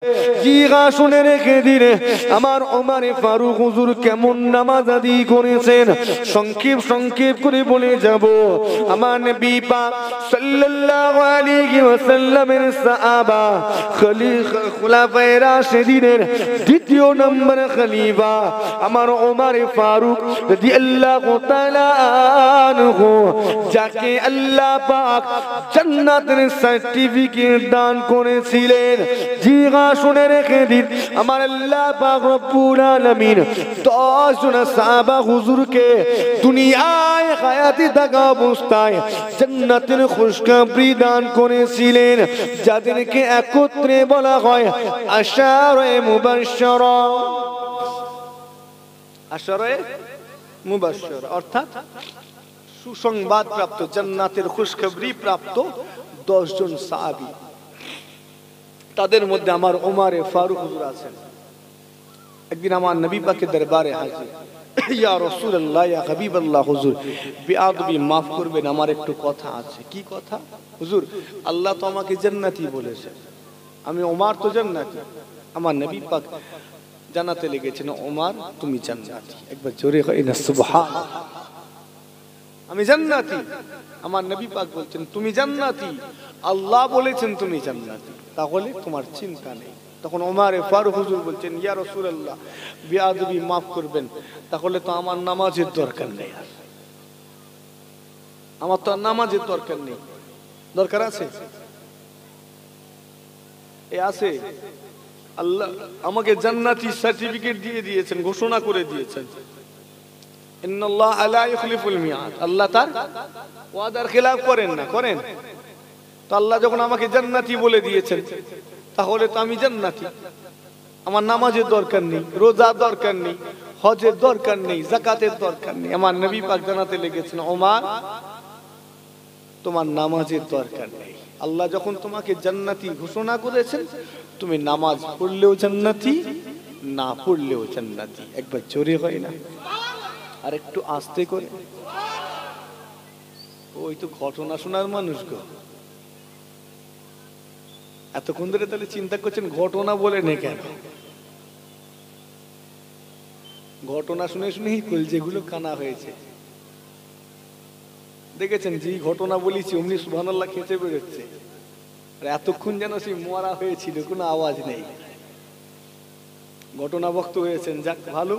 জিগা শুনে রেখে দিলে আমার ওমরে ফারুক হুজুর কেমন নামাজ আদায় করেছেন সংক্ষেপ করে বলে যাব। আমার নবী পাক সাল্লাল্লাহু আলাইহি ওয়াসাল্লামের সাহাবা খলিফায়ে রাশিদিনের দ্বিতীয় নম্বর খলিফা আমার ওমরে ফারুক রাদিয়াল্লাহু তাআলা আনহু, যাকে আল্লাহ পাক জান্নাতের সার্টিফিকেট দান করেছিলেন। জিগা শুনে রেখে দিন, আমার আল্লাহ পাক রব্বুল আলামিন 10 জন সাহাবা হুজুরকে দুনিয়ায় হায়াতে থাকা অবস্থায় জান্নাতের খুশখবরি দান করেছিলেন, যাদেরকে একত্রে বলা হয় আশারে মুবাশশারা। আশারে মুবাশশারা অর্থাৎ সুসংবাদ প্রাপ্ত, জান্নাতের খুশখবরি প্রাপ্ত 10 জন সাহাবী। তাদের মধ্যে আমার ওমরে ফারুক হুজুর আছেন। একদিন আমার নবী পাকের দরবারে হাজির, ইয়া রাসূলুল্লাহ ইয়া হাবিবাল্লাহ হুজুর বেয়াদবি মাফ করবেন, আমার একটু কথা আছে। কি কথা হুজুর? আল্লাহ তো আমাকে জান্নাতি বলেছে, আমি ওমর তো জান্নাতি। আমার নবী পাক জানাতে লেগেছেন ওমর তুমি জান্নাতি। একবার জোরে হয় না সুবহানাল্লাহ। আমি জান্নাতি, আমার নবী পাক বলছেন তুমি জান্নাতি, আল্লাহ বলেছেন তুমি জান্নাতি, তাহলে তোমার চিন্তা নেই। তখন ওমরে ফারুক হুজুর বলছেন ইয়া রাসূলুল্লাহ বেয়াদবি মাফ করবেন, তাহলে তো আমার নামাজের দরকার নেই। আর আমার তো নামাজের দরকার নেই। দরকার আছে? এ আছে। আল্লাহ আমাকে জান্নাতি সার্টিফিকেট দিয়ে দিয়েছেন, ঘোষণা করে দিয়েছেন ইন্নাল্লাহ লা ইখলিফুল মিয়াদ। আল্লাহ তার ওয়াদার খেলাফ করেন না। করেন তো? আল্লাহ যখন আমাকে জান্নাতি বলে দিয়েছেন, তাহলে তো আমি জান্নাতি। আমার নামাজের দরকার নেই, রোজার দরকার নেই, হজের দরকার নেই, যাকাতের দরকার নেই। আমার নবী পাক জানাতে লেগেছেন ওমর তোমার নামাজের দরকার নেই। আল্লাহ যখন তোমাকে জান্নাতি ঘোষণা করেছেন, তুমি নামাজ পড়লেও জান্নাতি, না পড়লেও জান্নাতি। একবার জোরে হয় না? আর একটু আস্তে করে। ওই তো ঘটনা শোনার মানুষ গো। এতক্ষণ ধরে তাহলে চিন্তা করছেন ঘটনা বলে নে কেন? ঘটনা শুনে শুনেই কলজেগুলো কানা হয়েছে। দেখেছেন যে ঘটনা বলেছি অমনি সুবহানাল্লাহ খেতে বেরোচ্ছে। আর এতক্ষণ যেন সেই মরা হয়েছিল, কোনো আওয়াজ নেই। ঘটনা বক্ত হয়েছেন, যাক ভালো।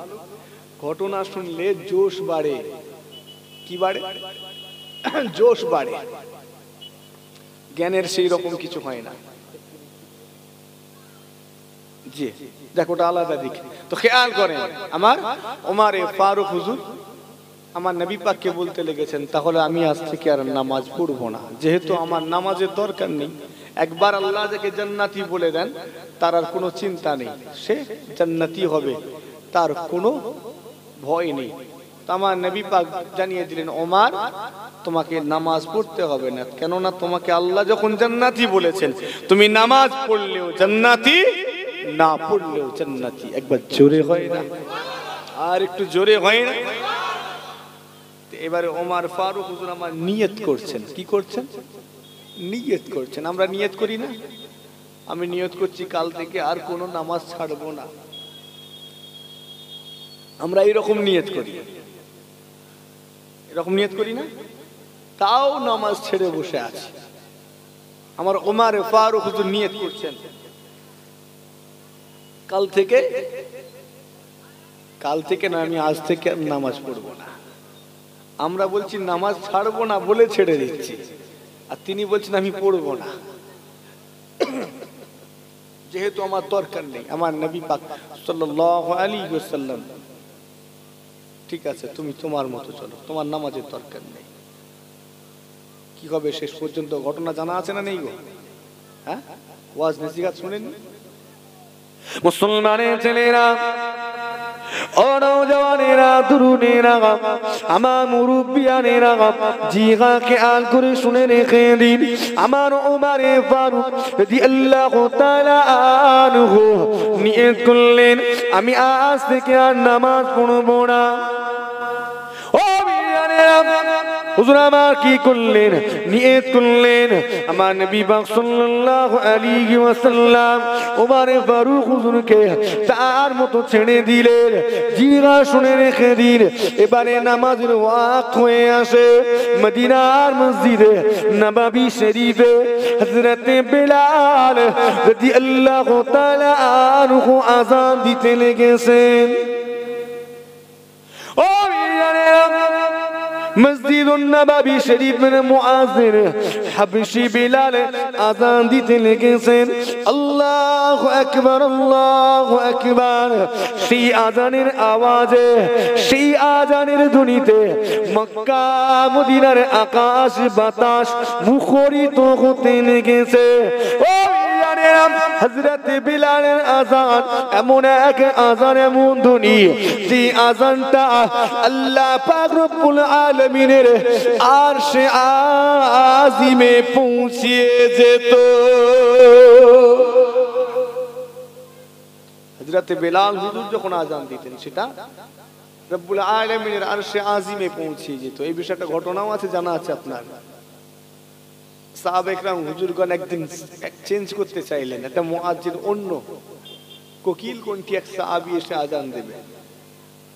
ঘটনা শুনলে জোশ বাড়ে। কি বাড়ে? জোশ বাড়ে। জ্ঞানের সেই রকম কিছু হয় না। জি দেখো, ওটা আলাদা দিক। তো খেয়াল করেন, আমার ওমরে ফারুক হুজুর আমার নবী পাককে বলতে লেগেছেন তাহলে আমি আজ থেকে আর নামাজ পড়বো না, যেহেতু আমার নামাজের দরকার নেই। একবার আল্লাহ যাকে জান্নাতি বলে দেন তার আর কোনো চিন্তা নেই, সে জান্নাতি হবে, তার কোনো ভয় নেই। তো আমার নবী পাক জানিয়ে দিলেন ওমর তোমাকে নামাজ পড়তে হবে না, কেননা তোমাকে আল্লাহ যখন জান্নাতি বলেছেন তুমি নামাজ পড়লেও জান্নাতি, না পড়লেও জান্নাতি। একবার জোরে হয় না? আর একটু জোরে হয় না? এবারে ওমর ফারুক হুজুর আমার নিয়ত করছেন। কি করছেন? নিয়ত করছেন। আমরা নিয়ত করি না? আমি নিয়ত করছি কাল থেকে আর কোনো নামাজ ছাড়বো না। আমরা এরকম নিয়ত করি, এরকম নিয়ত করি না? তাও নামাজ ছেড়ে বসে আছে। আমার ওমর ফারুক হুজুর নিয়ত করছেন কাল থেকে না, আমি আজ থেকে নামাজ পড়বো না। আমরা বলছি নামাজ ছাড়বো না বলে ছেড়ে দিচ্ছি, আর তিনি বলছেন আমি পড়বো না, যেহেতু আমার দরকার নেই। আমার নবী পাক সাল্লাল্লাহু আলাইহি ওয়াসাল্লাম ঠিক আছে তুমি তোমার মতো চলো, তোমার নামাজের দরকার নেই। কি হবে শেষ পর্যন্ত ঘটনা জানা আছে না নেই গো? হ্যাঁ, ওয়াজ নসিহত শুনেননি? মুসলমানের ছেলেরা, ও নওজওয়ানেরা, তরুণেরা, আমার মুরব্বিয়ানেরা, জিগা খেয়াল করে শুনে রেখে দিন। আমার ওমরে ফারুক রাদিয়াল্লাহু তাআলা আনহু নিয়ত করলেন আমি আজ থেকে আর নামাজ পড়ব না। ও বিয়ানেরা, ও হুজুর আমার কি করলেন, নিয়ত করলেন আমার নবী পাক সাল্লাল্লাহু আলাইহি ওয়াসাল্লাম ওমর ফারুক হুজুরকে তার মতো ছেড়ে দিলেন, জিরা শুনে রেখে দিন। এবারে নামাজের ওয়াক্ত হয়ে আসে, মদিনার মসজিদে নববী শরীফে হযরতে বিলাল রাদিয়াল্লাহু তাআলা আনহু আযান দিতে লেগেছেন। ও মসজিদুন নববী শরীফের মুয়াজ্জিন হাবশী বিলাল আযান দিতে লেগেছেন। আল্লাহু আকবার, আল্লাহু আকবার। সেই আযানের আওয়াজে, সেই আযানের ধ্বনিতে মক্কা মদিনার আকাশ বাতাস মুখরিত হতে লেগেছে। ও হযরত বিলালের আযান এমন এক আযান, এমন ধ্বনি, যে আযানটা আল্লাহ পাক রব্বুল আলামিনের আরশে আজিমে পৌঁছিয়ে যেত। হযরত বিলাল হুজুর যখন আযান দিতেন সেটা রব্বুল আলামিনের আরশে আজিমে পৌঁছিয়ে যেত। এই বিষয়টা ঘটনাও আছে, জানা আছে আপনার। সাহাবা একরাম হুজুরগণ একদিন চেঞ্জ করতে চাইলেন, একটা মুয়াজ্জিন অন্য কোকিল কোনটি এক সাহাবী এসে আযান দেবে,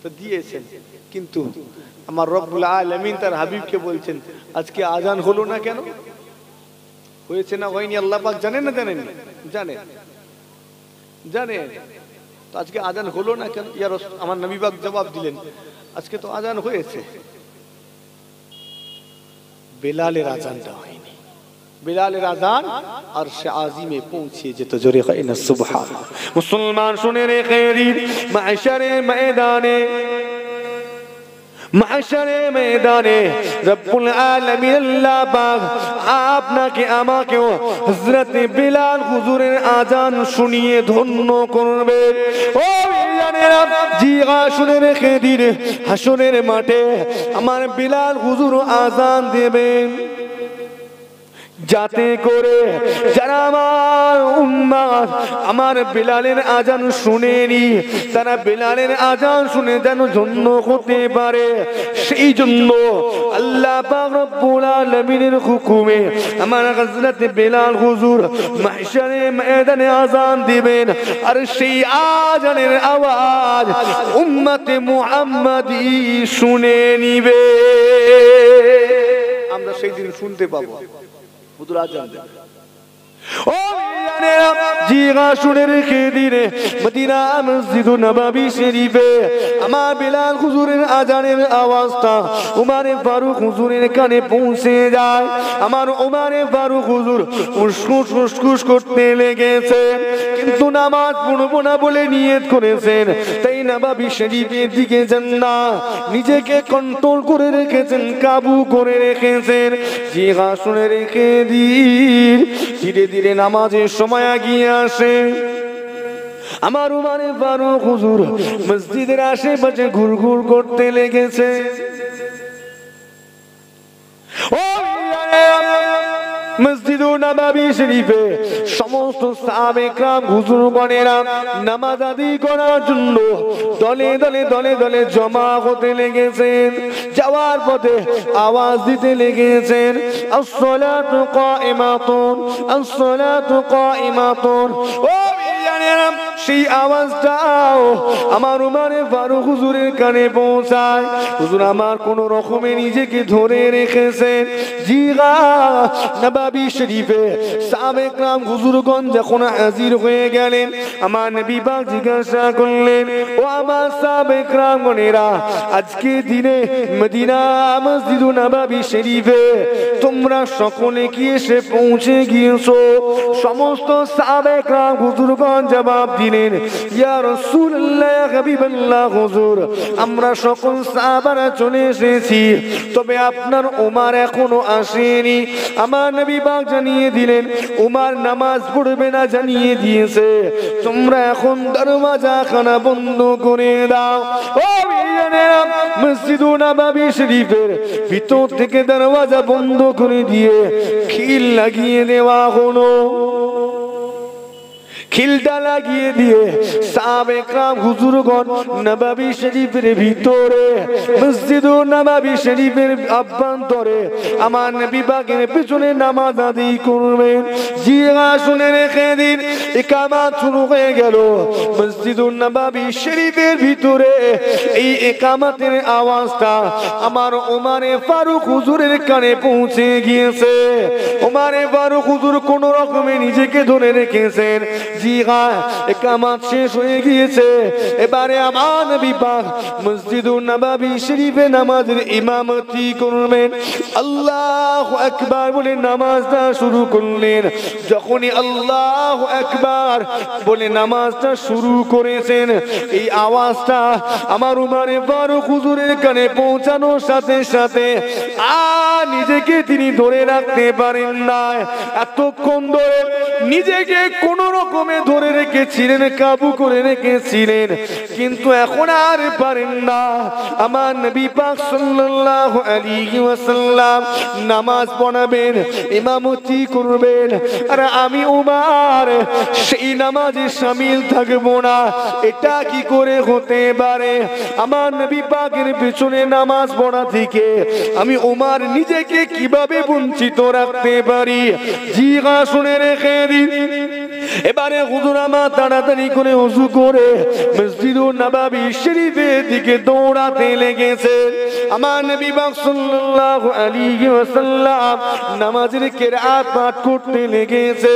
তো দিয়েছেন। কিন্তু আমার রব্বুল আলামিন তার হাবিবকে বলছেন, আজকে আযান হলো না কেন? হয়েছে না হয়নি আল্লাহ পাক জানেন না জানেন? জানেন, জানেন। তো আজকে আযান হলো না কেন? ইয়া রাসূল, আমার নবী পাক জবাব দিলেন, আজকে তো আযান হয়েছে, বেলালের আযানটা হয়নি। বিলালের আযান আরশে আজিমে পৌঁছে যেত। জোরে হয় না সুবহানাল্লাহ। মুসলমান শুনে রেখে দিন, মাহশারে ময়দানে, মাহশারে ময়দানে রব্বুল আলামিন আল্লাহ পাক আপনাকে আমাকেও হযরত বিলাল হুজুরের আযান শুনিয়ে ধন্য করবে। ও জানেরা, জিগা শুনে রেখে দিন, হাসরের মাঠে আমার বিলাল হুজুর আযান দেবেন, যাতে করে যারা আমার উম্মত আমার বিলালের আযান শুনেনি, তারা বিলালের আযান শুনে যেন ধন্য হতে পারে। সেই জন্য আল্লাহ পাক রব্বুল আলামিনের হুকুমে আমার হযরত বিলাল হুজুর মাহশারে ময়দানে আযান দিবেন, আর সেই আযানের আওয়াজ উম্মতে মুহাম্মাদি শুনে নিবে। আমরা সেই দিন শুনতে পাবো হুজুর আযান দেন। ও জানেরা, জিগা শুনে রেখে দিনে মদিনা মসজিদুন নববী শরীফে আমার বিলাল হুজুরের আযানের আওয়াজটা উমরে ফারুক হুজুরের কানে পৌঁছে যায়। আমার উমরে ফারুক হুজুর উসকুস উসকুস করতে লেগেছেন, কিন্তু নামাজ পড়বো না বলে নিয়ত করেছেন, তাই নববী শরীফের দিকে যান না, নিজেকে কন্ট্রোল করে রেখেছেন, কাবু করে রেখেছেন। জিগা শুনে রেখে দিন, ধীরে ধীরে নামাজের সময় এগিয়ে আসে। আমার উমরে ফারুক হুজুর মসজিদের আশেপাশে ঘুরঘুর করতে লেগেছে। ও মসজিদুন নববী শরীফে সমস্ত সাহাবে کرام হুজুরগণেরা নামাজ আদায় করার জন্য দলে দলে দলে দলে জমা হতে লেগেছেন। যাওয়ার পথে আওয়াজ দিতে লেগেছেন, আসসালাতু কাইমাতুন, আসসালাতু কাইমাতুন। ও সেই আওয়াজটাও আমার উমরে ফারুক হুজুরের কানে পৌঁছায়। হুজুর আমার কোন রকমে নিজেকে ধরে রেখেছেন। জিগা নববী শরীফে সাহাবে کرام হুজুরগণ যখন হাজির হয়ে গেলেন, আমার নবী পাক জিজ্ঞাসা করলেন, ও আমার সাহাবে کرام গণেরা, আজকে দিনে মদিনা মসজিদুন নববী শরীফে তোমরা সকলে কি এসে পৌঁছে গিয়েছো? সমস্ত সাহাবে کرام হুজুরগণ জবাব দিলেন, ইয়া রাসূলুল্লাহ, ইয়া হাবিবাল্লাহ হুজুর, আমরা সকল সাহাবারা চলে এসেছি, তবে আপনার ওমর এখনো আসেনি। আমার নবী পাক জানিয়ে দিলেন, ওমর নামাজ পড়বে না জানিয়ে দিয়েছে, তোমরা এখন দরওয়াজা খানা বন্ধ করে দাও। ও জানেরা, মসজিদুন নববী শরীফের ভিতর থেকে দরওয়াজা বন্ধ করে দিয়ে খিল লাগিয়ে দেওয়া হলো। খিলটা লাগিয়ে দিয়ে সাহাবে کرام হুজুরগণ নববী শরীফের ভিতরে মসজিদ নববী শরীফের অভ্যন্তরে আমার নবী পাকের পিছনে নামাজ আদায় করবেন। জি শুনে রেখে দিন, ইকামত শুরু হয়ে গেল মসজিদ নববী শরীফের ভিতরে। এই ইকামতের আওয়াজটা আমার ওমরে ফারুক হুজুরের কানে পৌঁছে গিয়েছে। ওমরে ফারুক হুজুর কোন রকমে নিজেকে ধরে রেখেছেন। জি হ্যাঁ, ইকামত শেষ হয়ে গিয়েছে। এবারে আমার নবী পাক মসজিদ নববী শরীফে নামাজের ইমামতি করবেন। আল্লাহু আকবার বলে নামাজটা শুরু করলেন। যখনই আল্লাহু আকবার বলে নামাজটা শুরু করেছেন, এই আওয়াজটা আমার উমরে ফারুক হুজুরের কানে পৌঁছানোর সাথে সাথে আর নিজেকে তিনি ধরে রাখতে পারেন না। এতক্ষণ ধরে নিজেকে কোন রকমে ধরে রেখেছিলেন, কাবু করে রেখেছিলেন, কিন্তু এখন আর পারেন না। আমার নবী পাক সাল্লাল্লাহু আলাইহি ওয়াসাল্লাম নামাজ পড়াবেন, ইমামতি করবেন, আর আমি উমর সেই নামাজে শামিল থাকবো না। এটা কি করে হতে পারে? আমার নবী পাকের পিছনে নামাজ পড়া থেকে আমি উমর নিজেকে কিভাবে বঞ্চিত রাখতে পারি? জি শুনে রেখে দিন। এবারে হুজুর আমার তাড়াতাড়ি করে ওযু করে মসজিদ নববী শরীফের দিকে দৌড়াতে লেগেছে। আমার নবী পাক সাল্লাল্লাহু আলাইহি ওয়াসাল্লাম নামাজের কিরাত পাঠ করতে লেগেছে।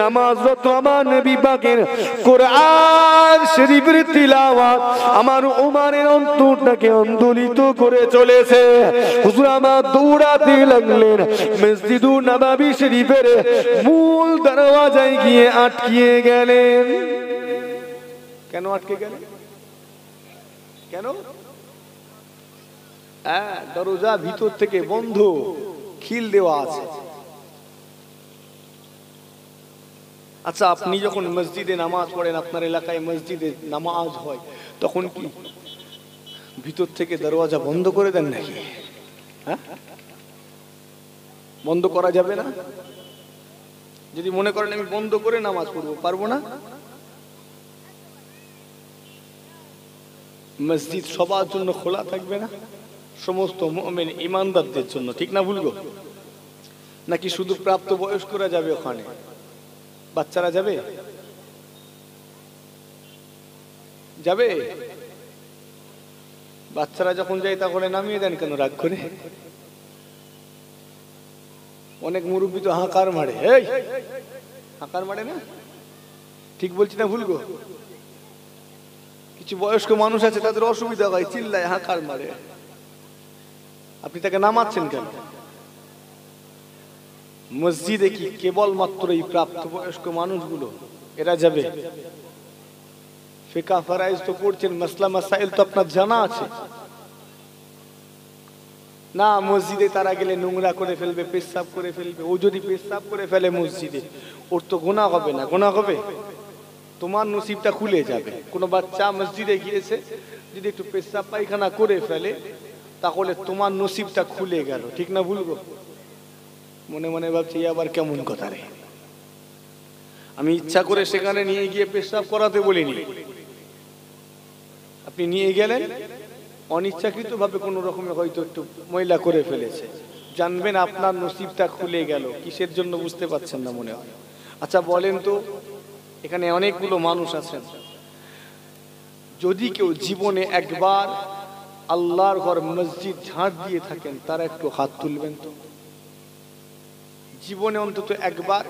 নামাজরত আমার নবী পাকের কোরআন শরীফের তিলাওয়াত আমার উমরের অন্তরটাকে আন্দোলিত করে চলেছে। হুজুর আমার দৌড়াতে লাগলেন, মসজিদ নববী শরীফের মূল দরওয়াজায় গিয়ে আটকে গেলেন। কেন আটকে গেলেন? কেন? দরজা ভিতর থেকে বন্ধ, খিল দেওয়া আছে। আচ্ছা, আপনি যখন মসজিদে নামাজ পড়েন, আপনার এলাকায় মসজিদে নামাজ হয়, তখন কি ভিতর থেকে দরওয়াজা বন্ধ করে দেন নাকি? হ্যাঁ, বন্ধ করা যাবে না? যদি মনে করেন আমি বন্ধ করে নামাজ পড়বো, পারবো না? মসজিদ সবার জন্য খোলা থাকবে না? সমস্ত মুমিন ইমানদারদের জন্য, ঠিক না ভুল গো? নাকি শুধু প্রাপ্ত বয়স্করা যাবে ওখানে? বাচ্চারা যাবে? যাবে? বাচ্চারা যখন যায় তখন নামিয়ে দেন কেন রাগ করে? অনেক মুরব্বী তো হাঁকার মারে। এই হাঁকার মারে না? ঠিক বলছি না ভুল গো? কিছু বয়স্ক মানুষ আছে, তাদের অসুবিধা হয়, চিল্লায়, হাঁকার মারে। আপনি তাকে নামাচ্ছেন কেন? মসজিদে কি কেবলমাত্র এই প্রাপ্তবয়স্ক মানুষগুলো এরা যাবে? ফিকহ ফরাইজ তো পড়ছেন, মাসলা মাসাইল তো আপনার জানা আছে না? মসজিদে তারা গেলে নোংরা করে ফেলবে, পেশাব করে ফেলবে। ও যদি পেশাব করে ফেলে মসজিদে, ওর তো গুনাহ হবে না? গুনাহ হবে? তোমার নসিবটা খুলে যাবে। কোনো বাচ্চা মসজিদে গিয়েছে, যদি একটু পেশাব পায়খানা করে ফেলে, তাহলে তোমার নসিবটা খুলে গেল, ঠিক না ভুল গো? মনে মনে ভাবছি আবার কেমন কথা রে, আমি ইচ্ছা করে সেখানে নিয়ে গিয়ে পেশাব করাতে বলিনি। আপনি নিয়ে গেলেন, অনিচ্ছাকৃত ভাবে কোন রকমে হয়তো একটু ময়লা করে ফেলেছে, জানবেন আপনার নসিবটা খুলে গেল। কিসের জন্য বুঝতে পারছেন না মনে হয়? আচ্ছা বলেন তো, এখানে অনেকগুলো মানুষ আছেন, যদি কেউ জীবনে একবার আল্লাহর ঘর মসজিদ ঝাড় দিয়ে থাকেন, তারা একটু হাত তুলবেন তো। জীবনে অন্তত একবার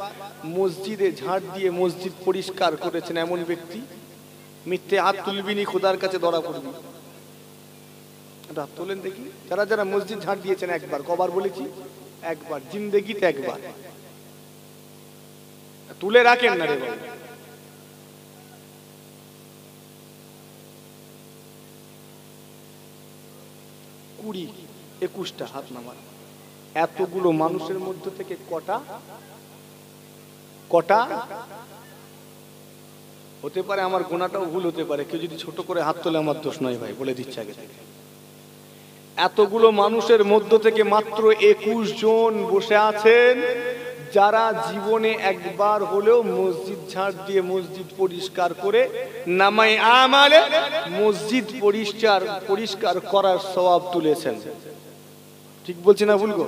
মসজিদে ঝাড় দিয়ে মসজিদ পরিষ্কার করেছেন এমন ব্যক্তি, মিথ্যে হাত তুলবিনি, খোদার কাছে ধরা পড়বি। হাত তোলেন দেখি, যারা যারা মসজিদ ঝাড় দিয়েছেন একবার। কবার বলেছি? একবার, জিন্দেগিতে একবার। তুলে রাখেন না রে ভাই। কুড়ি 21টা হাত নামান। এতগুলো মানুষের মধ্যে থেকে কটা হতে পারে? আমার গোনাটাও ভুল হতে পারে, কেউ যদি ছোট করে হাত তোলে আমার দোষ নয় ভাই, বলে দিচ্ছে আগে থেকে। এতগুলো মানুষের মধ্য থেকে মাত্র 21 জন বসে আছেন যারা জীবনে একবার হলেও মসজিদ ঝাড় দিয়ে মসজিদ পরিষ্কার করে নামায়ে আমালে মসজিদ পরিষ্কার করার সওয়াব তুলেছেন। ঠিক বলছি না ভুল গো?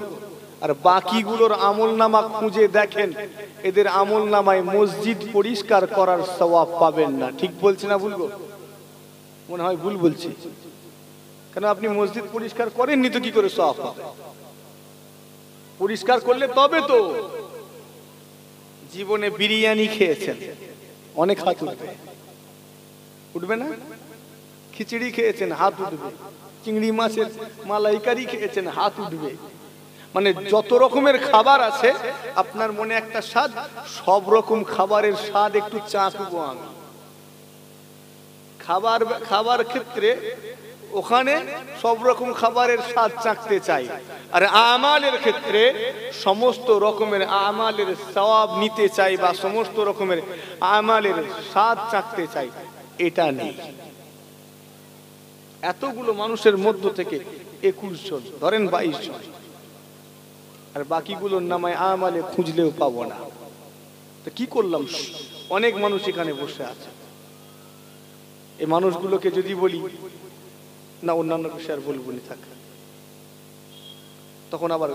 আর বাকিগুলোর আমলনামা খুঁজে দেখেন, এদের আমলনামায় মসজিদ পরিষ্কার করার সওয়াব পাবেন না। ঠিক বলছি না ভুল গো? মনে হয় ভুল বলছি। কেন? আপনি মসজিদ পরিষ্কার করেননি তো কি করে সওয়াব পাবে? পরিষ্কার করলে তবে তো। জীবনে বিরিয়ানি খেয়েছেন, অনেক হাত উঠবে, উঠবে না? খিচুড়ি খেয়েছেন, হাত উঠবে। চিংড়ি মাছের মালাইকারি খেয়েছেন, হাত উঠবে। মানে যত রকমের খাবার আছে আপনার মনে একটা স্বাদ, সব রকম খাবারের স্বাদ একটু চাখবো আমি। খাবার ক্ষেত্রে ওখানে সব রকম খাবারের স্বাদ চাখতে চাই, আর আমালের ক্ষেত্রে সমস্ত রকমের আমালের সওয়াব নিতে চাই বা সমস্ত রকমের আমালের স্বাদ চাখতে চাই, এটা নেই। এতগুলো মানুষের মধ্য থেকে 21 জন, ধরেন 22 জন, আর বাকিগুলোর নামায় আমালে খুঁজলেও পাবো না। তো কি করলাম? অনেক মানুষ এখানে বসে আছে। এই মানুষগুলোকে যদি বলি না অন্যান্য বিষয় আর বলবো না, থাক, তখন আবার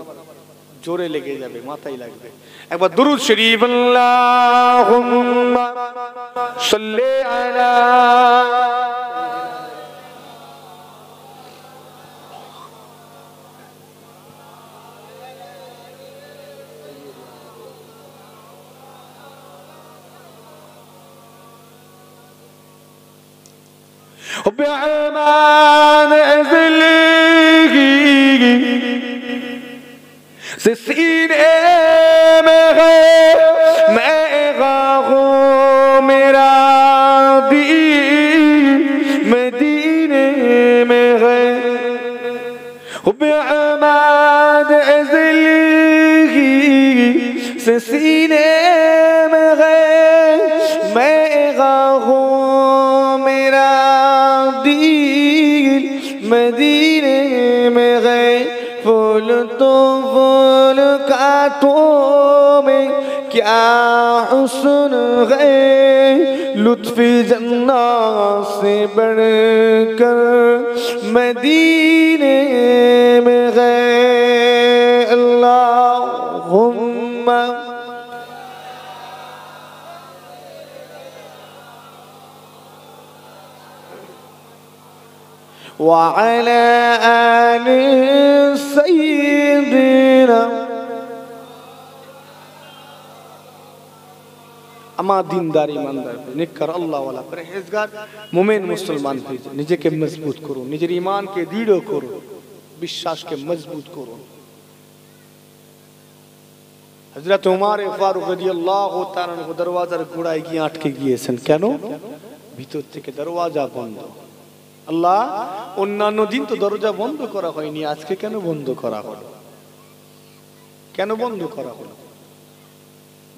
জোরে লেগে যাবে, মাথায় লাগবে। একবার দুরূদ শরীফ আল্লাহুম্মা সাল্লি আলা وبأمان أزلي سسيني مغاغو میرا دی مدينة مغا وبأمان أزلي سسيني مغاغو मदीने में गए फूल तो फूल कांटों में क्या हुस्न गए लुत्फ़ी जन्नत से बढ़कर मदीने में गए अल्लाहुम्मा وعلى آل سيدنا আমার দিনদার ইমানদার নেককার আল্লাহওয়ালা পরহেজগার মুমিন মুসলমান হয়ে নিজেকে মজবুত করুন, নিজের ঈমানকে দৃঢ় করুন, বিশ্বাসকে মজবুত করুন। হযরত উমর ফারুক রাদিয়াল্লাহু তাআলা দরওয়াজার গোড়ায় গিয়ে আটকে গিয়েছেন। কেন? ভিতর থেকে দরওয়াজা বন্ধ। আল্লাহ, অন্যান্য দিন তো দরজা বন্ধ করা হয়নি, আজকে কেন বন্ধ করা হলো? কেন বন্ধ করা হলো?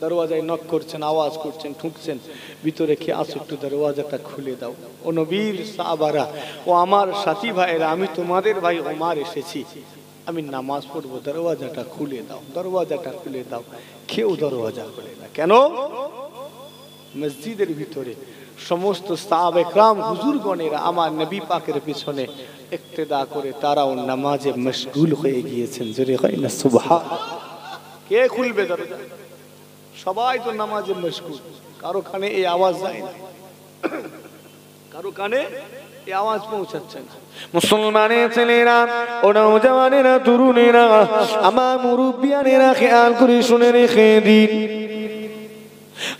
দরওয়াজায় নক করছেন, আওয়াজ করছেন, ঠুকছেন, ভিতরে কে আসো, একটু দরওয়াজাটা খুলে দাও। ও নবীর সাহাবারা, ও আমার সাথী ভাইরা, আমি তোমাদের ভাই ওমর এসেছি, আমি নামাজ পড়বো, দরওয়াজাটা খুলে দাও, দরওয়াজাটা খুলে দাও। কেউ দরওয়াজা খুলে না। কেন? মসজিদের ভিতরে সমস্ত সাহাবে کرام হুজুরগণেরা আমার নবী পাকের পিছনে ইক্তেদা করে তারাও নামাজে মশগুল হয়ে গিয়েছেন। জোরে হয় না সুবহান। কে খুলবে দরজা? সবাই তো নামাজে মশগুল। কারো কানে এই আওয়াজ যায় না, কারো কানে এই আওয়াজ পৌঁছাচ্ছে না। মুসলমানের ছেলেরা ও নওজওয়ানেরা, তরুণেরা, আমার মুরব্বিয়ানেরা খেয়াল করে শুনে রেখে দিন।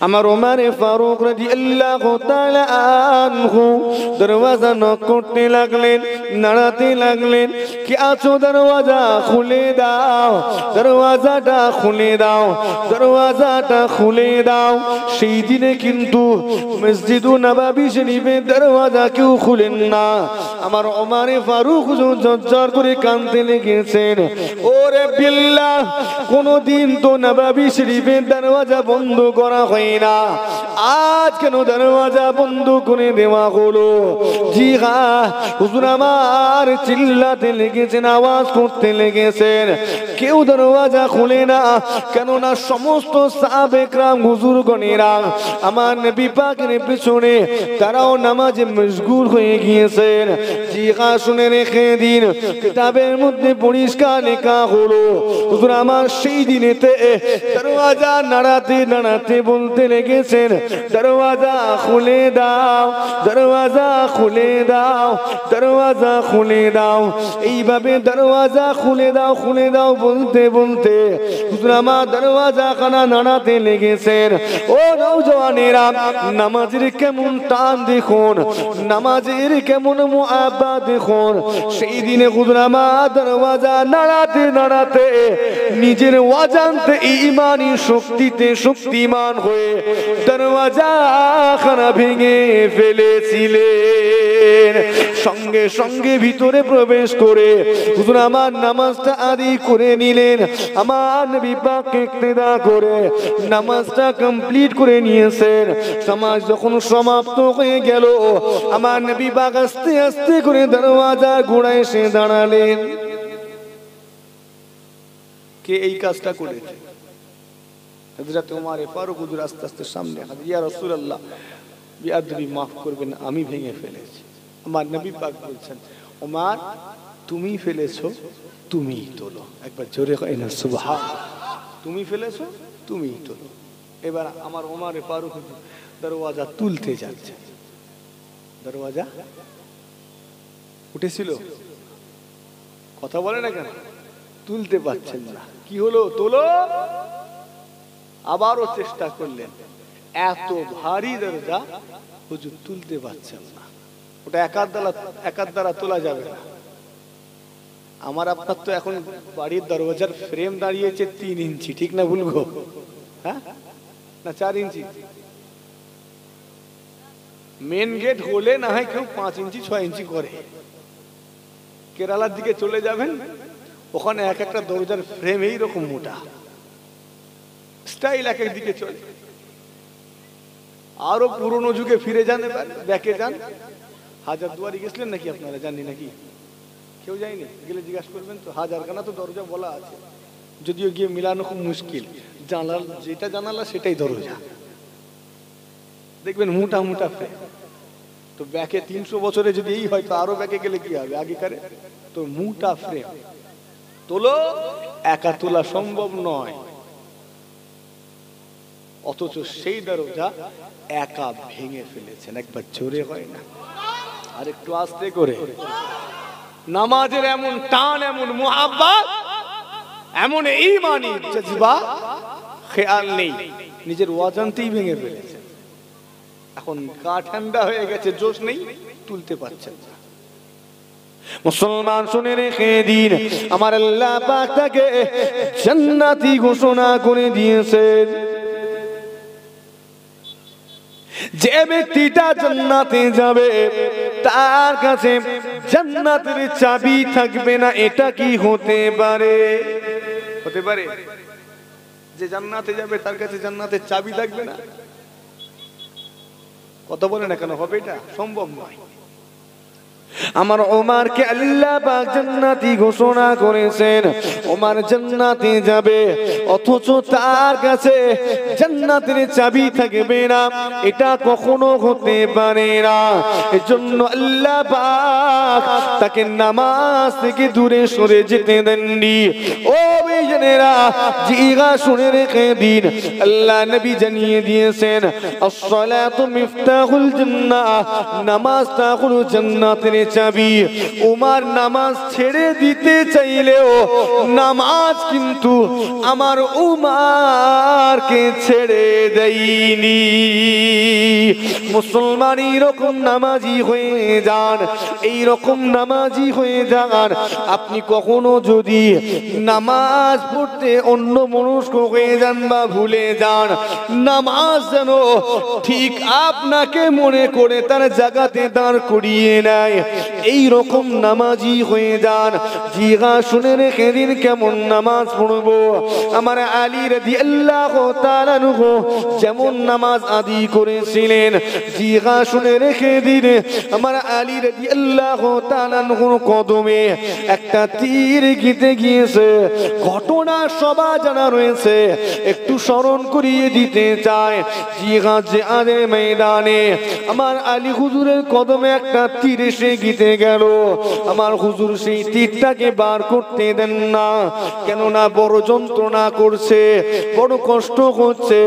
আমার ওমর ফারুক রাদিয়াল্লাহু তাআলা আনহু দরওয়াজা নক করতে লাগলেন, নাড়াতে লাগলেন, কি আছো, দরওয়াজা খুলে দাও, দরওয়াজাটা খুলে দাও, দরওয়াজাটা খুলে দাও। সেই দিনে কিন্তু মসজিদুন নববী শরীফের দরওয়াজা কেউ খুলেন না। আমার ওমারে ফারুক ঝরঝর করে কাঁদতে লেগেছেন। ওরে বিল্লাহ, কোনদিন তো নববী শরীফের দরওয়াজা বন্ধ করা হয় না, আজ কেন দরওয়াজা বন্ধ করে দেওয়া হলো? জি হ্যাঁ, হুজুর আমার চিল্লাতে লেগেছেন, আওয়াজ করতে লেগেছেন, কেউ দরওয়াজা খুলে না। কেননা সমস্ত সাহাবে کرام হুজুরগণেরা আমার নবী পাকের পেছনে তারাও নামাজে মশগুল হয়ে গিয়েছেন। জি হ্যাঁ, শুনে রেখে দিন, কিতাবের মধ্যে পরিষ্কার লেখা হলো হুজুর আমার সেই দিনেতে দরওয়াজা নাড়াতে নাড়াতে বলতে লেগেছেন, দরওয়াজা খুলে দাও, দরওয়াজা খুলে দাও, দরওয়াজা খুলে দাও। এইভাবে দরওয়াজা খুলে দাও, খুলে দাও বলতে বলতে হুজুর আমার দরওয়াজা খানা নাড়াতে লেগেছেন। ও নওজওয়ানেরা, নামাজের কেমন টান দেখুন, নামাজের কেমন মুআব্বা দেখুন। সেই দিনে হুজুর আমার দরওয়াজা নাড়াতে নাড়াতে নিজের অজান্তে ঈমানি শক্তিতে শক্তিমান হয়ে দরওয়াজা খানা ভেঙে ফেলেছিলেন। সঙ্গে সঙ্গে ভিতরে প্রবেশ করে হুজুর আমার নামাজটা আদায় করে নিলেন। আমার নবী পাক ইক্তেদা করে নামাজটা কমপ্লিট করে নিয়েছেন। নামাজ যখন সমাপ্ত হয়ে গেল, আমার নবী পাক আস্তে আস্তে করে দরওয়াজার গোড়ায় এসে দাঁড়ালেন। কে এই কাজটা করেছে? হযরত ওমর ফারুক হুজুর আস্তে আস্তে সামনে, ইয়া রাসূলুল্লাহ বিআদবি মাফ করবেন, আমি ভেঙে ফেলেছি। আমার নবী পাক বলছেন, ওমর তুমি ফেলেছো, তুমিই তোলো। একবার জোরে কই না সুবহানাল্লাহ। তুমি ফেলেছো, তুমিই তোলো। এবার আমার ওমর ফারুক দরওয়াজা তুলতে যাচ্ছে। দরওয়াজা উঠেছিল, কথা বলে না কেন? তুলতে পারছেন না। কি হলো? তোলো। আবারও চেষ্টা করলেন, এত ভারী দরজা হুজুর তুলতে পারছেন না। ওটা একার দ্বারা তোলা যাবে না। আমার আপনার তো এখন বাড়ির দরওয়াজার ফ্রেম দাঁড়িয়েছে 3 ইঞ্চি, ঠিক না ভুল গো? হ্যাঁ না 4 ইঞ্চি? মেন গেট হলে না হয় কেউ 5 ইঞ্চি 6 ইঞ্চি করে। কেরালার দিকে চলে যাবেন, ওখানে এক একটা দরজার ফ্রেম এইরকম মোটা, স্টাইল এক এক দিকে চলে। আরো পুরনো যুগে ফিরে যান, এবার ব্যাকে যান। হাজারদুয়ারি গেছিলেন নাকি আপনারা? জানি নাকি? কেউ যায়নি? গেলে জিজ্ঞাসা করবেন তো। হাজারখানা তো দরজা বলা আছে, যদিও গিয়ে মিলানো খুব মুশকিল। জানালা যেটা জানালা সেটাই দরজা, দেখবেন মোটা মোটা ফ্রেম। তো ব্যাকে 300 বছরে যদি এই হয়, তো আরো ব্যাকে গেলে কি হবে? আগেকারে তো মোটা ফ্রেম। তোলো, একা তোলা সম্ভব নয়। অথচ সেই দরজা একা ভেঙে ফেলেছেন। একবার জোরে হয় না, আর একটু আস্তে করে। নামাজের এমন টান, এমন মুহাব্বত, এমন ঈমানি জজবা, খেয়াল নেই, নিজের অজান্তেই ভেঙে ফেলেছে। এখন গা ঠান্ডা হয়ে গেছে, জোশ নেই, তুলতে পারছেন না। মুসলমান শুনে রেখে দিন, আমার আল্লাহ পাক তাকে জান্নাতি ঘোষণা করে দিয়েছেন। যে ব্যক্তিটা জান্নাতে যাবে, তার কাছে জান্নাতের চাবি থাকবে না। এটা কি হতে পারে? হতে পারে যে জান্নাতে যাবে তার কাছে জান্নাতের চাবি থাকবে না? কথা বলে না কেন? হবে এটা? সম্ভব নয়। আমার ওমরকে আল্লাহ পাক জান্নাতি ঘোষণা করেছেন। ওমর জান্নাতে যাবে, অথচ তার কাছে জান্নাতের চাবি থাকবে না। এটা কখনো হতে পারে না। এজন্য আল্লাহ পাক তাকে নামাজ থেকে দূরে সরে যেতে দেননি। ও ভাইজানেরা, জিগা শুনে রেখে দিন, আল্লাহ নবী জানিয়ে দিয়েছেন, আস-সালাতু মিফতাহুল জান্নাহ, নামাজটা হলো জান্নাতের চাবি। ওমর নামাজ ছেড়ে দিতে চাইলেও নামাজ কিন্তু আমার উমারকে ছেড়ে দেয়নি। মুসলমান এইরকম নামাজি হয়ে যান, এইরকম নামাজি হয়ে যান। আপনি কখনো যদি নামাজ পড়তে অন্য মনস্ক হয়ে যান বা ভুলে যান, নামাজ যেন ঠিক আপনাকে মনে করে তার জায়গাতে দাঁড় করিয়ে নেয়, এই রকম নামাজি হয়ে যান। জিগা শুনে রেখে দিন কেমন নামাজ পড়বো। আমার আলী রাদিয়াল্লাহু তাআলা আনহু যেমন নামাজ আদি করেছিলেন, জিগা শুনে রেখে দিন আমার আলী রাদিয়াল্লাহু তাআলা আনহুর কদমে একটা তীর গিতে গিয়েছে। ঘটনা সবার জানা রয়েছে, একটু স্মরণ করিয়ে দিতে চাই। জিগা জিহাদের ময়দানে আমার আলী হুজুরের কদমে একটা তীর এসে গিতে গেল। আমার হুজুর সেই তীরটাকে বার করতে দেন না, কেননা বড় যন্ত্রণা করছে, বড় কষ্ট হচ্ছে।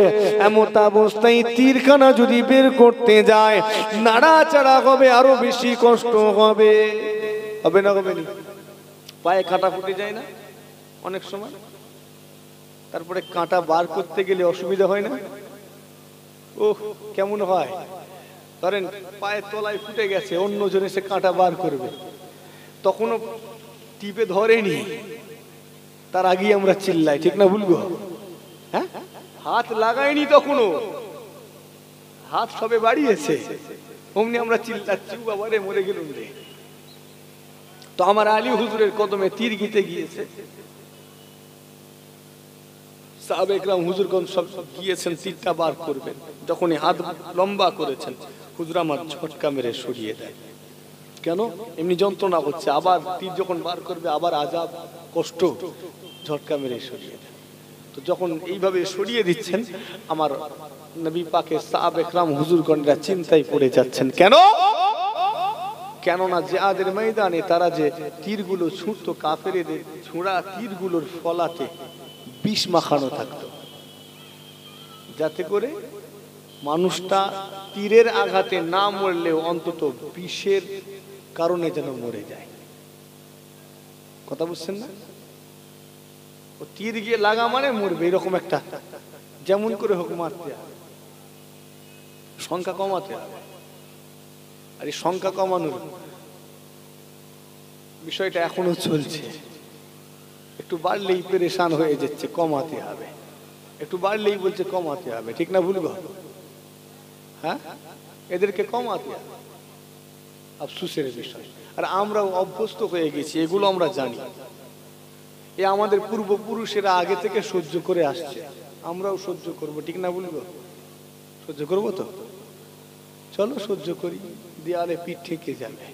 এমন অবস্থায় তীরখানা যদি বের করতে যায়, নাড়াচাড়া হবে, আরো বেশি কষ্ট হবে। হবে না? হবে না? পায়ে কাঁটা ফুটে যায় না অনেক সময়? তারপরে কাঁটা বার করতে গেলে অসুবিধা হয় না? ওহ, কেমন হয়? ধরেন পায়ের তলায় ফুটে গেছে, অন্য জন এসে কাঁটা বার করবে, তখনও টিপে ধরেনি, তার আগেই আমরা চিল্লাই, ঠিক না ভুলবো? হ্যাঁ, হাত লাগায়নি তখনও, হাত সবে বাড়িয়েছে, অমনি আমরা চিল্লাচ্ছি, বাবারে মরে গেলুম রে। তো আমার আলী হুজুরের কদমে তীর গিতে গিয়েছে। সাহাবে একরাম হুজুরগণ সব গিয়েছেন তীরটা বার করবেন, যখনই হাত লম্বা করেছেন হুজুর আমার ঝটকা মেরে সরিয়ে দেয়। কেন? এমনি যন্ত্রণা হচ্ছে, আবার তীর যখন বার করবে আবার আযাব কষ্ট, ঝটকা মেরে সরিয়ে দেয়। তো যখন এইভাবে সরিয়ে দিচ্ছেন, আমার নবী পাকের সাহাবে একরাম হুজুরগণরা চিন্তায় পড়ে যাচ্ছেন। কেন? কেননা জিহাদের ময়দানে তারা যে তীরগুলো ছুঁড়তো, কাফেরদের ছোঁড়া তীরগুলোর ফলাতে বিষ মাখানো থাকতো, যাতে করে মানুষটা তীরের আঘাতে না মরলেও অন্তত বিষের কারণে যেন মরে যায়। কথা বুঝছেন না? ও তীর গিয়ে লাগা মানে মরবে, এরকম একটা, যেমন করে হোক মারতে হবে, সংখ্যা কমাতে হবে। আর এই সংখ্যা কমানোর বিষয়টা এখনো চলছে, একটু বাড়লেই পেরেশান হয়ে যাচ্ছে, কমাতে হবে, একটু বাড়লেই বলছে কমাতে হবে, ঠিক না ভুলবো? হ্যাঁ, এদেরকে কমাতে হবে, আফসোসের বিষয়। আর আমরাও অভ্যস্ত হয়ে গেছি, এগুলো আমরা জানি, এ আমাদের পূর্বপুরুষেরা আগে থেকে সহ্য করে আসছে, আমরাও সহ্য করব, ঠিক না বলবো? সহ্য করবো তো? চলো সহ্য করি, দেয়ালে পিঠ ঠেকে যাবে।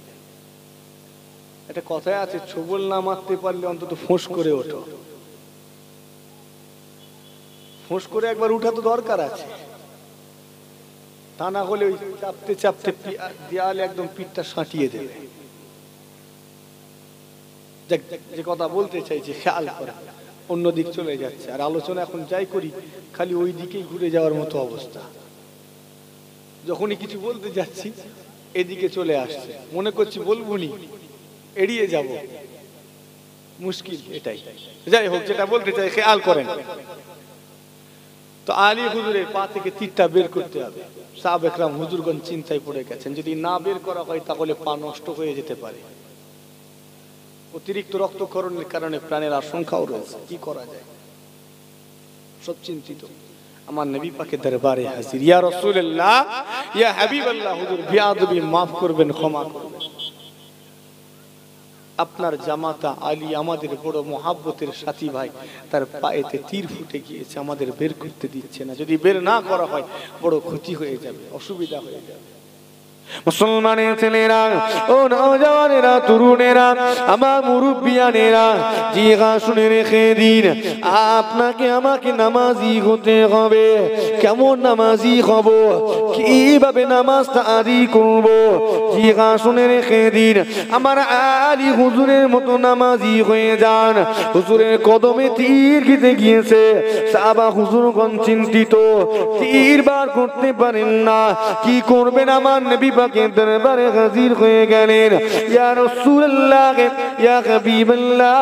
একটা কথায় আছে, ছোবল না মারতে পারলে অন্তত ফোঁস করে ওঠো। ফোঁস করে একবার উঠা তো দরকার আছে, তা না হলে ওই চাপতে চাপতে দেয়ালে একদম পিঠটা সাঁটিয়ে দেবে। যে কথা বলতে চাইছে খেয়াল করে, অন্যদিক চলে যাচ্ছে, আর আলোচনা এখন যাই করি খালি ওই দিকেই ঘুরে যাওয়ার মতো অবস্থা। যখনই কিছু বলতে যাচ্ছি এদিকে চলে আসছে, মনে করছি বলবো নি, এড়িয়ে যাব, মুশকিল এটাই। যাই হোক, যেটা বলতে চাই খেয়াল করেন। তো আলী হুজুরের পা থেকে তীরটা বের করতে হবে। সাহাবে একরাম হুজুরগণ চিন্তায় পড়ে গেছেন, যদি না বের করা হয় তাহলে পা নষ্ট হয়ে যেতে পারে, অতিরিক্ত রক্তক্ষরণের কারণে প্রাণের আশঙ্কাও রয়েছে, কি করা যায়? সব চিন্তিত। আমার নবী পাকের দরবারে হাজির, ইয়া রাসূলুল্লাহ, ইয়া হাবিবাল্লাহ, হুজুর বিয়াদবি মাফ করবেন, ক্ষমা করবেন। আপনার জামাতা আলী আমাদের বড় মহাব্বতের সাথী ভাই, তার পায়েতে তীর ফুটে গিয়েছে, আমাদের বের করতে দিচ্ছে না, যদি বের না করা হয় বড় ক্ষতি হয়ে যাবে, অসুবিধা হয়ে যাবে। মুসলমানের ছেলেরা, ও নওজওয়ানেরা, তরুণেরা, আমার মুরব্বিয়ানেরা, জিগা শুনে রেখে দিন, আপনাকে আমাকে নামাজি হতে হবে। কেমন নামাজি হব, কিভাবে নামাজটা আদায় করব? জিগা শুনে রেখে দিন, আমার আলী হুজুরের মতো নামাজি হয়ে যান। হুজুরের কদমে তীর গিতে গিয়েছে, সাহাবা হুজুরগণ চিন্তিত, তীর বার করতে পারেন না, কি করবেন? আমার নবী পাকের দরবারে হাজির হয়ে গেলেন। ইয়া রাসূলুল্লাহ, ইয়া হাবিবাল্লাহ,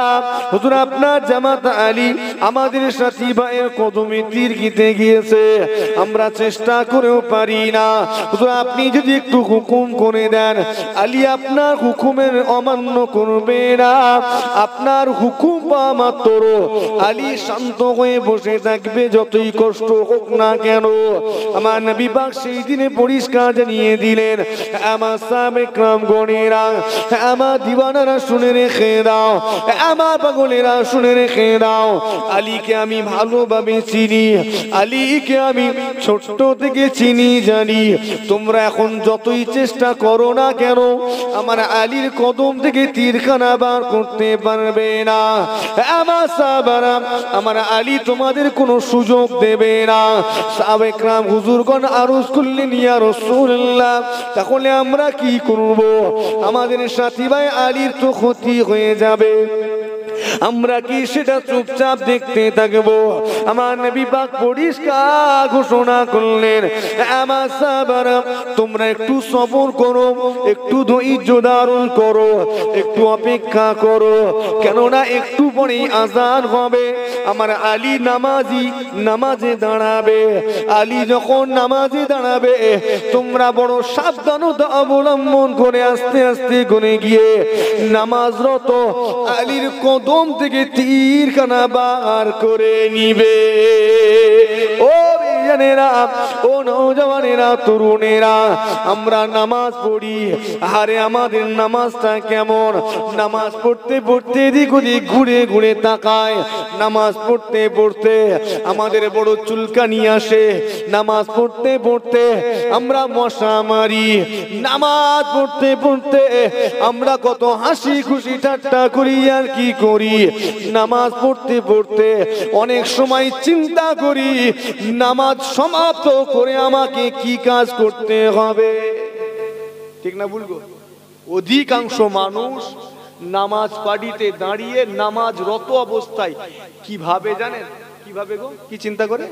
হুজুর আপনার জামাতা আলী আমাদের সাথী ভাইয়ের কদমে তীর গিতে গিয়েছে, আমরা চেষ্টা করেও পারি না। আপনি যদি একটু হুকুম করে দেন, আলী আপনার হুকুমের অমান্য করবে না, আপনার হুকুম বা মাত্র আলী শান্ত হয়ে বসে থাকবে, যতই কষ্ট হোক না কেন। আমার নবী পাক সেই দিনে পরিষ্কার জানিয়ে দিলেন, আমার সাহাবে کرام গণেরা, আমার দিওয়ানারা শুনে রেখে দাও, আমার পাগলেরা শুনে রেখে দাও, আলীকে আমি ভালোভাবে চিনি, আলীকে আমি ছোট থেকে চিনি জানি। তোমরা এখন যতই চেষ্টা করো না কেন, আমার আলীর কদম থেকে তীরখানা বার করতে পারবে না। আমার সাহাবারা, আমার আলী তোমাদের কোনো সুযোগ দেবে না। সাহাবে کرام হুজুরগণ আরজ করলেন, ইয়া রাসূলুল্লাহ, তাহলে আমরা কি করব? আমাদের সাথী ভাই আলীর তো ক্ষতি হয়ে যাবে, আমরা কি সেটা চুপচাপ দেখতে থাকবো? আমার নবী পাক পরিষ্কার ঘোষণা করলেন, আমার সাহাবারা তোমরা একটু সবর করো, একটু ধৈর্য ধারণ করো, একটু অপেক্ষা করো, কেননা একটু পরেই আযান হবে, আমার আলী নামাজি নামাজে দাঁড়াবে। আলী যখন নামাজে দাঁড়াবে, তোমরা বড় সাবধানতা অবলম্বন করে আস্তে আস্তে করে গিয়ে নামাজরত আলীর কদম থেকে তীরখানা বার করে নিবে। ও জানেরা, ও নওজওয়ানেরা, তরুণেরা, আমরা নামাজ পড়ি, আরে আমাদের নামাজটা কেমন? নামাজ পড়তে পড়তে এদিক ওদিক ঘুরে ঘুরে তাকায়, নামাজ পড়তে পড়তে আমাদের বড় চুলকানি আসে, নামাজ পড়তে পড়তে আমরা মশা মারি, নামাজ পড়তে পড়তে আমরা কত হাসি খুশি ঠাট্টা করি আর কি করি, নামাজ পড়তে পড়তে অনেক সময় চিন্তা করি নামাজ সমাপ্ত করে আমাকে কি কাজ করতে হবে। ঠিক না বলবো? অধিকাংশ মানুষ নামাজ পাড়িতে দাঁড়িয়ে নামাজ রত অবস্থায় কিভাবে জানেন, কিভাবে গো, কি চিন্তা করে,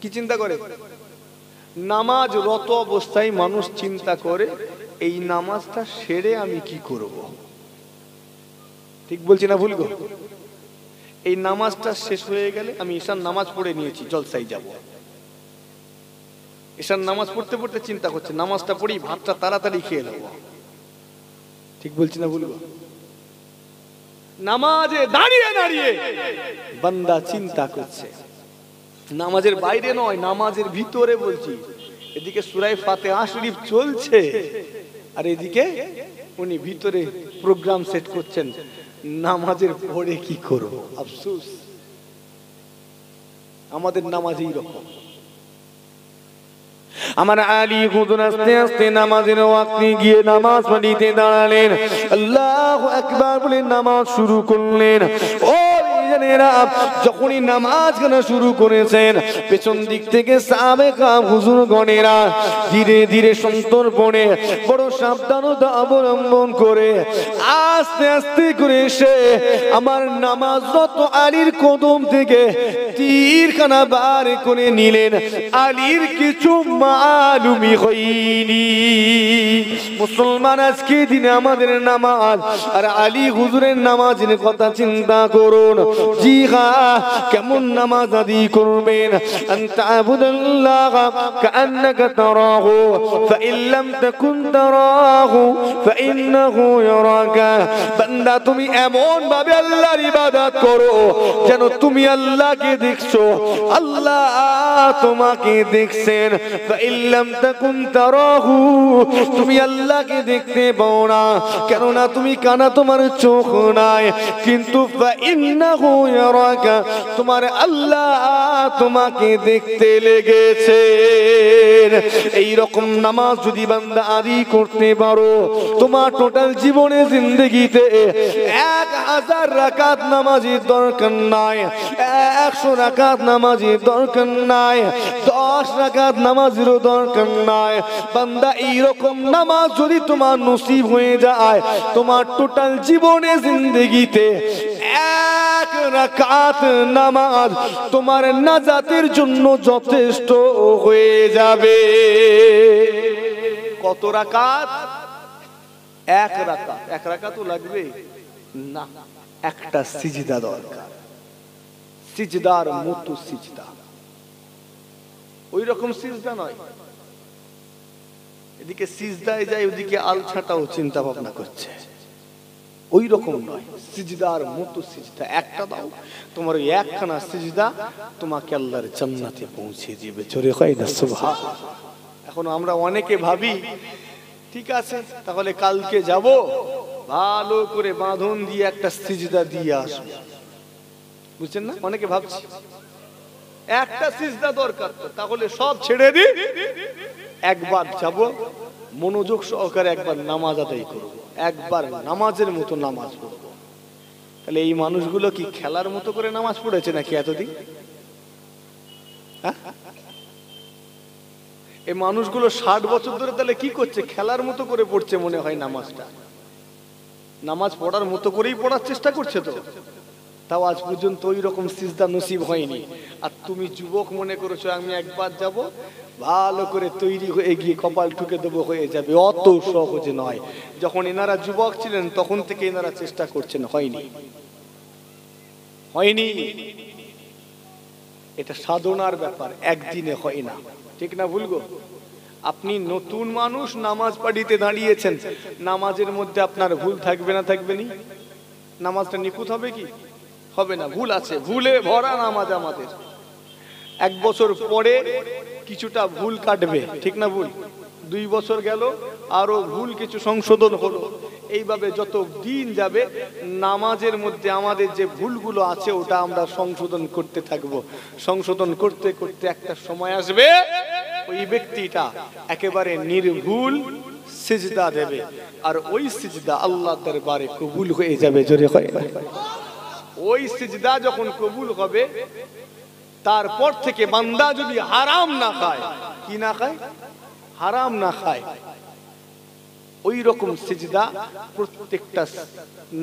কি চিন্তা করে? নামাজ রত অবস্থায় মানুষ চিন্তা করে এই নামাজটা সেরে আমি কি করব। ঠিক বলছি না ভুল গো? এই নামাজটা শেষ হয়ে গেলে আমি ঈশার নামাজ পড়ে নিয়েছি, জলসায় যাব। ঈশার নামাজ পড়তে পড়তে চিন্তা করছে নামাজটা পড়ি, ভাতটা তাড়াতাড়ি খেয়ে নেব। ঠিক বলছি না ভুল গো? নামাজে দাঁড়িয়ে দাঁড়িয়ে বান্দা চিন্তা করছে, নামাজের বাইরে নয়, নামাজের ভিতরে বলছি। এদিকে সূরা ফাতিহা শরীফ চলছে, আর এদিকে উনি ভিতরে প্রোগ্রাম সেট করছেন, নামাজের পরে কি করব। আফসোস, আমাদের নামাজ এইরকম। আমার আলী হুজুর আস্তে আস্তে নামাজের ওয়াক্তে গিয়ে নামাজ পড়িতে দাঁড়ালেন, আল্লাহু আকবার বলে নামাজ শুরু করলেন। ও জানেরা, যখনই নামাজ গানা শুরু করেছেন, পেছন দিক থেকে সাহাবে کرام হুজুর গণেরা ধীরে ধীরে সন্তর্পণে বড় সাবধানতা অবলম্বন করে আস্তে আস্তে করে এসে আমার নামাজরত আলীর কদম থেকে তীরখানা বার করে নিলেন। আলীর কিছু মালুমি হয়নি। মুসলমান, আজকে দিনে আমাদের নামাজ আর আলী হুজুরের নামাজের কথা চিন্তা করুন। জি হ্যাঁ, কেমন নামাজ আদায় করবেন? আনতা আবুদাল্লাহ কাআন্নাকা তারাহু ফাইন লাম তাকুন তারাহু ফাইন্নাহু ইয়ারাকা। বান্দা, তুমি এমন ভাবে আল্লাহর ইবাদত করো যেন তুমি আল্লাহকে দেখছো, আল্লাহ তোমাকে দেখছেন। ফাইন লাম তাকুন তারাহু, তুমি আল্লাহকে দেখতে পাও না, কেননা তুমি কানা, তোমার চোখ নাই, কিন্তু ফাইন্নাহু ইয়ারাকা, তোমার আল্লাহ তোমাকে দেখতে লেগেছে। এই রকম নামাজ যদি বান্দা আদি করতে পারো, তোমার টোটাল জীবনে জিন্দেগিতে 1000 রাকাত নামাজের দরকার নাই, 100 রাকাত নামাজের দরকার নাই, 10 রাকাত নামাজেরও দরকার নাই। বান্দা, এইরকম নামাজ যদি তোমার নসিব হয়ে যায়, তোমার টোটাল জীবনে জিন্দেগিতে 1 রাকাত নামাজ তোমার নাজাতের জন্য যথেষ্ট হয়ে যাবে। কত রাকাত? 1 রাকাত। 1 রাকাতও লাগবে না, একটা সিজদা দরকার, সিজদার মতো সিজদা। ওই রকম সিজদা নয়, এদিকে সিজদায় যায় ওদিকে আলছাটাও চিন্তা ভাবনা করছে, ওই রকম নয়। সিজদার মতো সিজদা একটা দাও, তোমার ওই একখানা সিজদা তোমাকে আল্লাহর জান্নাতে পৌঁছে দিবে। জোরে হয় না সুবহানাল্লাহ। এখন আমরা অনেকে ভাবি ঠিক আছে তাহলে কালকে যাব, ভালো করে বাঁধন দিয়ে একটা সিজদা দিয়ে আসবো, বুঝছেন না? অনেকে ভাবছি একটা সিজদা দরকার, তাহলে সব ছেড়ে দি, একবার যাব, মনোযোগ সহকারে একবার নামাজ আদায় করব, একবার নামাজের মতো নামাজ পড়ব। তাহলে এই মানুষগুলো কি খেলার মতো করে নামাজ পড়েছে নাকি এতদিন? এই মানুষগুলো 60 বছর ধরে তাহলে কি করছে? খেলার মতো করে পড়ছে মনে হয় নামাজটা। নামাজ পড়ার মতো করেই পড়ার চেষ্টা করছে তো, তাও আজ পর্যন্ত ওই রকম সিজদা নসিব হয়নি। আর তুমি যুবক মনে করেছো আমি একবার যাব, ভালো করে তৈরি হয়ে গিয়ে কপাল ঠুকে দেবো, হয়ে যাবে। অত সহজে নয়। যখন এনারা যুবক ছিলেন তখন থেকে এনারা চেষ্টা করছেন, হয়নি, হয়নি। এটা সাধনার ব্যাপার, একদিনে হয় না, ঠিক না ভুলগো? আপনি নতুন মানুষ, নামাজ পড়িতে দাঁড়িয়েছেন, নামাজের মধ্যে আপনার ভুল থাকবে না? থাকবে নি? নামাজটা নিখুঁত হবে কি? হবে না, ভুল আছে, ভুলে ভরা নামাজ আমাদের। 1 বছর পরে কিছুটা ভুল কাটবে, ঠিক না ভুল? 2 বছর গেল, আরো ভুল কিছু সংশোধন হলো। এইভাবে যত দিন যাবে নামাজের মধ্যে আমাদের যে ভুলগুলো আছে ওটা আমরা সংশোধন করতে থাকবো। সংশোধন করতে করতে একটা সময় আসবে ওই ব্যক্তিটা একেবারে নির্ভুল সিজদা দেবে, আর ওই সিজদা আল্লাহর দরবারে কবুল হয়ে যাবে। জোরে হয়। ওই সিজদা যখন কবুল হবে, তারপর থেকে বান্দা যদি হারাম না খায়, কি না খায়? হারাম না খায়, ওই রকম সিজদা প্রত্যেকটা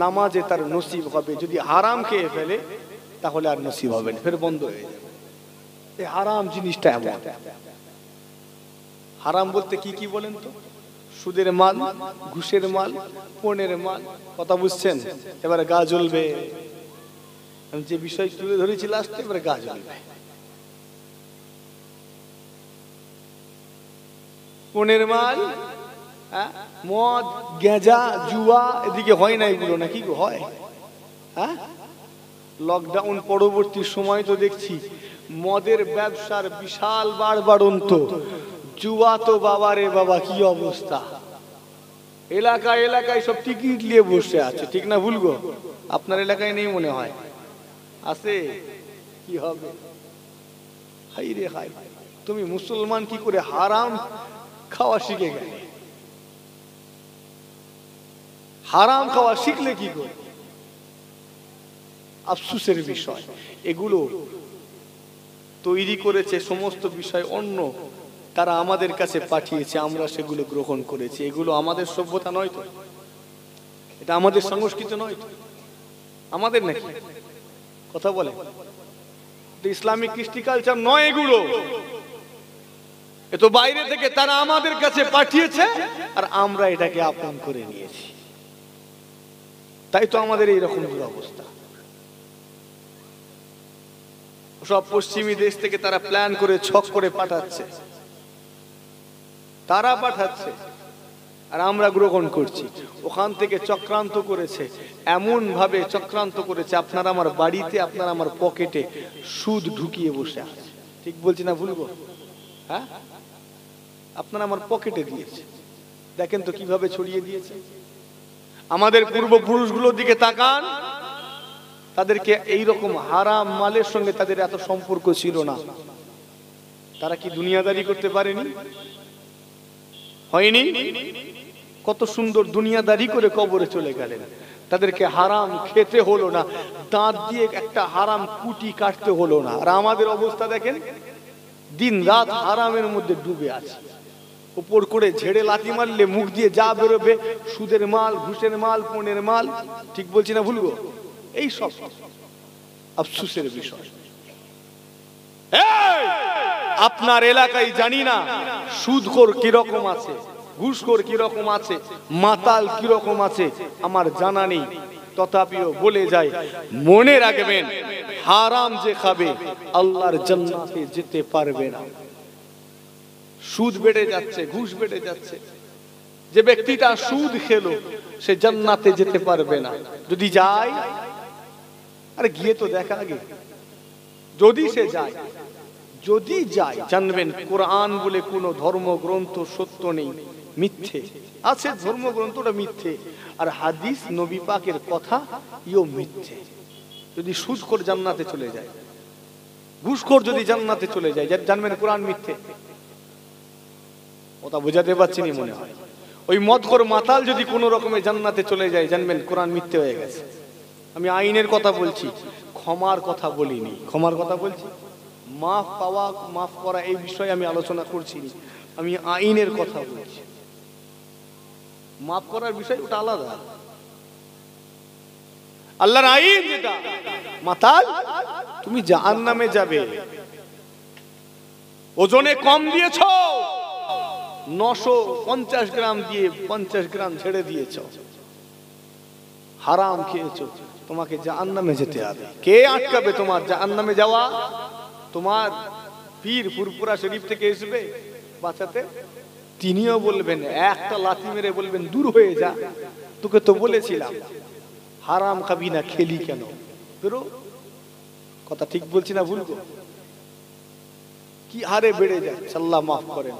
নামাজে তার নসিব হবে। যদি হারাম খেয়ে ফেলে তাহলে আর নসিব হবে না, ফের বন্ধ হয়ে যাবে। এই হারাম জিনিসটা এমন। হারাম বলতে কি কি বলেন তো? সুদের মাল, ঘুষের মাল, পণের মাল। কথা বুঝছেন? এবারে গা জ্বলবে। আমি যে বিষয় তুলে ধরেছি লাস্টে, এবারে গা জ্বলবে। পণের মাল, মদ, গেঁজা, জুয়া, এদিকে হয় না এগুলো? নাকি হয়? হ্যাঁ, লকডাউন পরবর্তী সময় তো দেখছি মদের ব্যবসার বিশাল বাড়বাড়ন্ত। জুয়া তো বাবা রে বাবা, কি অবস্থা! এলাকায় এলাকায় সব টিকিট নিয়ে বসে আছে, ঠিক না ভুলগো? আপনার এলাকায় নেই মনে হয়, আছে? কি হবে? হাই রে হাই, তুমি মুসলমান কি করে হারাম খাওয়া শিখে গেলে? হারাম খাওয়া শিখলে কি করে? আফসোসের বিষয়। এগুলো তৈরি করেছে সমস্ত বিষয় অন্য, তারা আমাদের কাছে পাঠিয়েছে, আমরা সেগুলো গ্রহণ করেছি। এগুলো আমাদের সভ্যতা নয় তো, এটা আমাদের সংস্কৃতি নয় তো, আমাদের নাকি? কথা বলে, ইসলামিক কৃষ্টি কালচার নয় এগুলো। এ তো বাইরে থেকে তারা আমাদের কাছে পাঠিয়েছে, আর আমরা এটাকে আপন করে নিয়েছি। তাই তো আমাদের এইরকম দুরবস্থা। সব পশ্চিমী দেশ থেকে তারা প্ল্যান করে ছক করে পাঠাচ্ছে, তারা পাঠাচ্ছে আর আমরা গ্রহণ করছি। ওখান থেকে চক্রান্ত করেছে, এমন ভাবে চক্রান্ত করেছে, আপনার আমার বাড়িতে, আপনার আমার পকেটে সুদ ঢুকিয়ে বসে আছে। ঠিক বলছি না ভুলবো? হ্যাঁ, আপনার আমার পকেটে দিয়েছে। দেখেন তো কিভাবে ছড়িয়ে দিয়েছে। আমাদের পূর্বপুরুষগুলোর দিকে তাকান, তাদেরকে এইরকম হারাম মালের সঙ্গে তাদের এত সম্পর্ক ছিল না। তারা কি দুনিয়াদারি করতে পারেনি? হয়নি? কত সুন্দর দুনিয়াদারি করে কবরে চলে গেলেন। তাদেরকে হারাম খেতে হলো না, দাঁত দিয়ে একটা হারাম কুটি কাটতে হলো না। আর আমাদের অবস্থা দেখেন, দিন রাত হারামের মধ্যে ডুবে আছে। উপর করে ঝেড়ে লাথি মারলে মুখ দিয়ে যা বেরোবে সুদের মাল, ঘুষের মাল, পণের মাল। ঠিক বলছি না ভুলবো? এই সব আফসোসের বিষয়। আপনার এলাকায় জানি না সুদখোর কিরকম আছে, ঘুষখোর কিরকম আছে, মাতাল কিরকম আছে, আমার জানা নেই। তথাপিও বলে যায়, মনে রাখবেন হারাম যে খাবে আল্লাহর জান্নাতে যেতে পারবে না। সুদ বেড়ে যাচ্ছে, ঘুষ বেড়ে যাচ্ছে, যে ব্যক্তিটা সুদ খেলো সে জান্নাতে যেতে পারবে না। যদি যায়, আরে গিয়ে তো দেখা আগে, যদি সে যায়, যদি যায়, জানবেন কোরআন বলে কোনো ধর্মগ্রন্থ সত্য নেই, মিথ্যে আছে। ধর্মগ্রন্থটা মিথ্যে, আর হাদিস নবী পাকের কথা ইও মিথ্যে। যদি সুদখোর জান্নাতে চলে যায়, ঘুষখোর যদি জান্নাতে চলে যায়, জানবেন কোরআন মিথ্যে। ওটা বোঝাতে পারছি না মনে হয়। ওই মদখোর মাতাল যদি কোনো রকমে জান্নাতে চলে যায়, জানবেন কোরআন মিথ্যে হয়ে গেছে। আমি আইনের কথা বলছি, ক্ষমার কথা বলিনি। ক্ষমার কথা বলছি, মাফ পাওয়া, মাফ করা, এই বিষয়ে আমি আলোচনা করছি। আমি আইনের কথা বলছি। মাফ করার বিষয় ওটা আলাদা। আল্লাহর আইন যেটা, মাতাল তুমি জাহান্নামে যাবে। ওজনে কম দিয়েছ, 950 গ্রাম দিয়ে 50 গ্রাম ছেড়ে দিয়েছ, হারাম খেয়েছো, তোমাকে জাহান্নামে যেতে হবে। কে আটকাবে তোমার জাহান্নামে যাওয়া? তোমার পীর ফুরফুরা শরীফ থেকে আসবে বাঁচাতে? তিনিও বলবেন, একটা লাথি মেরে বলবেন, দূর হয়ে যা, তোকে তো বলেছিলাম হারাম খাবি না, খেলি কেন? বেরো। কথা ঠিক বলছি না ভুল? কি হারে বেড়ে যায়। আল্লাহ মাফ করেন।